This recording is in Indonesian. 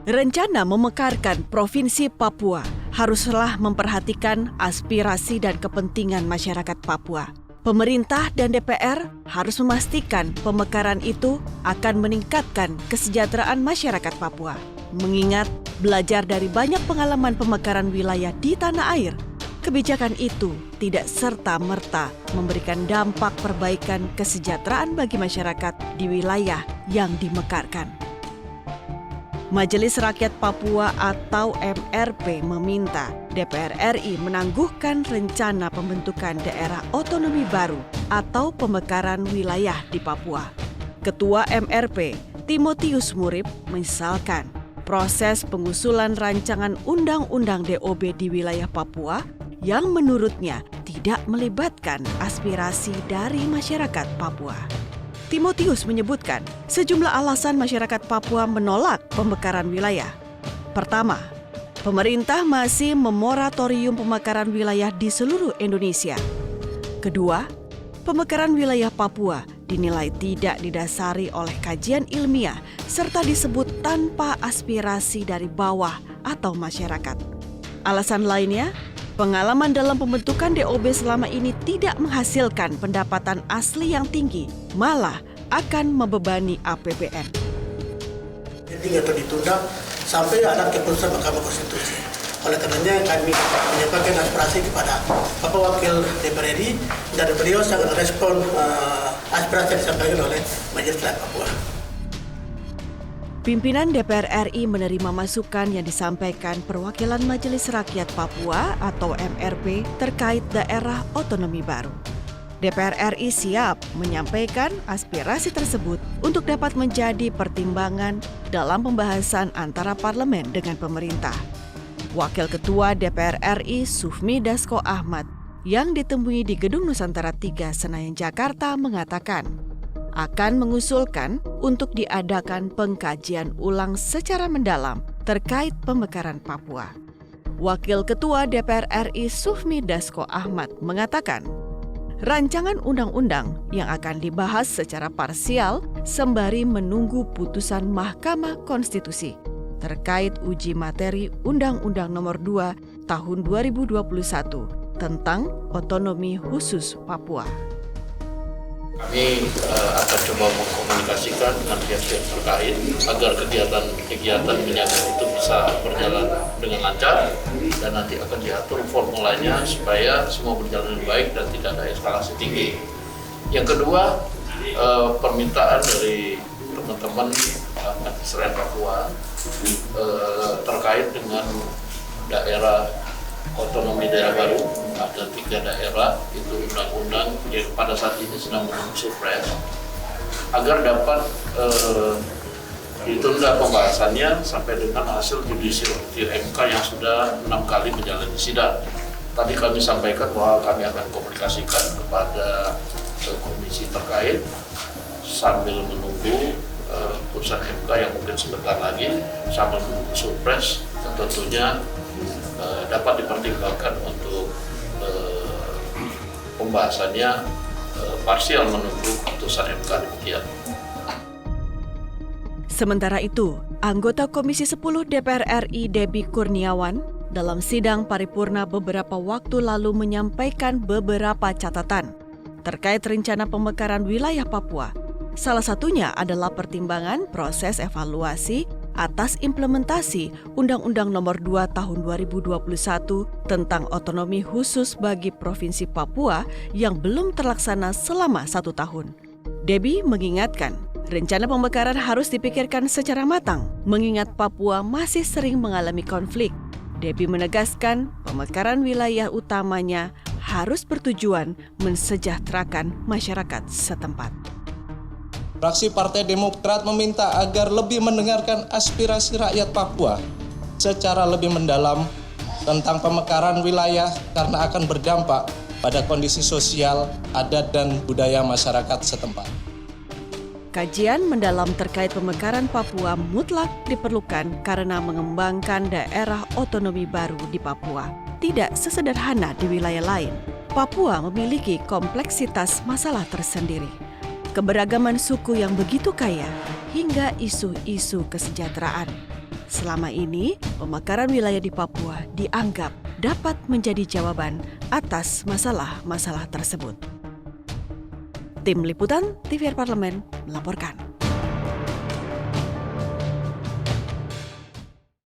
Rencana memekarkan Provinsi Papua haruslah memperhatikan aspirasi dan kepentingan masyarakat Papua. Pemerintah dan DPR harus memastikan pemekaran itu akan meningkatkan kesejahteraan masyarakat Papua. Mengingat belajar dari banyak pengalaman pemekaran wilayah di tanah air, kebijakan itu tidak serta-merta memberikan dampak perbaikan kesejahteraan bagi masyarakat di wilayah yang dimekarkan. Majelis Rakyat Papua atau MRP meminta DPR RI menangguhkan rencana pembentukan daerah otonomi baru atau pemekaran wilayah di Papua. Ketua MRP, Timotius Murib, misalkan proses pengusulan rancangan undang-undang DOB di wilayah Papua yang menurutnya tidak melibatkan aspirasi dari masyarakat Papua. Timotius menyebutkan sejumlah alasan masyarakat Papua menolak pemekaran wilayah. Pertama, pemerintah masih memoratorium pemekaran wilayah di seluruh Indonesia. Kedua, pemekaran wilayah Papua dinilai tidak didasari oleh kajian ilmiah serta disebut tanpa aspirasi dari bawah atau masyarakat. Alasan lainnya, pengalaman dalam pembentukan DOB selama ini tidak menghasilkan pendapatan asli yang tinggi, malah akan membebani APBN. Jadi atau ditunda sampai ada keputusan Mahkamah Konstitusi. Oleh karenanya kami menyampaikan aspirasi kepada Bapak Wakil DPR RI dan beliau sangat respon aspirasi yang disampaikan oleh Majelis Rakyat Papua. Pimpinan DPR RI menerima masukan yang disampaikan perwakilan Majelis Rakyat Papua atau MRP terkait daerah otonomi baru. DPR RI siap menyampaikan aspirasi tersebut untuk dapat menjadi pertimbangan dalam pembahasan antara parlemen dengan pemerintah. Wakil Ketua DPR RI Sufmi Dasko Ahmad yang ditemui di Gedung Nusantara 3 Senayan Jakarta mengatakan akan mengusulkan untuk diadakan pengkajian ulang secara mendalam terkait pemekaran Papua. Wakil Ketua DPR RI Sufmi Dasko Ahmad mengatakan, rancangan undang-undang yang akan dibahas secara parsial sembari menunggu putusan Mahkamah Konstitusi terkait uji materi Undang-Undang Nomor 2 Tahun 2021 tentang otonomi khusus Papua. Kami akan coba mengkomunikasikan dengan pihak-pihak terkait agar kegiatan penyangga itu bisa berjalan dengan lancar dan nanti akan diatur formulanya supaya semua berjalan dengan baik dan tidak ada eskalasi tinggi. Yang kedua, permintaan dari teman-teman Majelis Rakyat Papua terkait dengan daerah otonomi daerah baru. Ada 3 daerah, itu undang-undang yang pada saat ini sedang menunggu surpres agar dapat ditunda pembahasannya sampai dengan hasil judicial review MK yang sudah 6 kali menjalani sidang. Tadi kami sampaikan bahwa kami akan komunikasikan kepada komisi terkait sambil menunggu putusan MK yang mungkin sebentar lagi sambil menunggu surpres dan tentunya dapat dipertimbangkan untuk pembahasannya parsial menunggu putusan MK demikian. Sementara itu, anggota Komisi 10 DPR RI Debbie Kurniawan dalam sidang paripurna beberapa waktu lalu menyampaikan beberapa catatan terkait rencana pemekaran wilayah Papua. Salah satunya adalah pertimbangan proses evaluasi atas implementasi Undang-Undang Nomor 2 Tahun 2021 tentang otonomi khusus bagi Provinsi Papua yang belum terlaksana selama 1 tahun. Debbie mengingatkan, rencana pemekaran harus dipikirkan secara matang, mengingat Papua masih sering mengalami konflik. Debbie menegaskan, pemekaran wilayah utamanya harus bertujuan mensejahterakan masyarakat setempat. Fraksi Partai Demokrat meminta agar lebih mendengarkan aspirasi rakyat Papua secara lebih mendalam tentang pemekaran wilayah karena akan berdampak pada kondisi sosial, adat, dan budaya masyarakat setempat. Kajian mendalam terkait pemekaran Papua mutlak diperlukan karena mengembangkan daerah otonomi baru di Papua tidak sesederhana di wilayah lain. Papua memiliki kompleksitas masalah tersendiri. Keberagaman suku yang begitu kaya hingga isu-isu kesejahteraan. selama ini pemekaran wilayah di Papua dianggap dapat menjadi jawaban atas masalah-masalah tersebut. Tim Liputan TVR Parlemen melaporkan.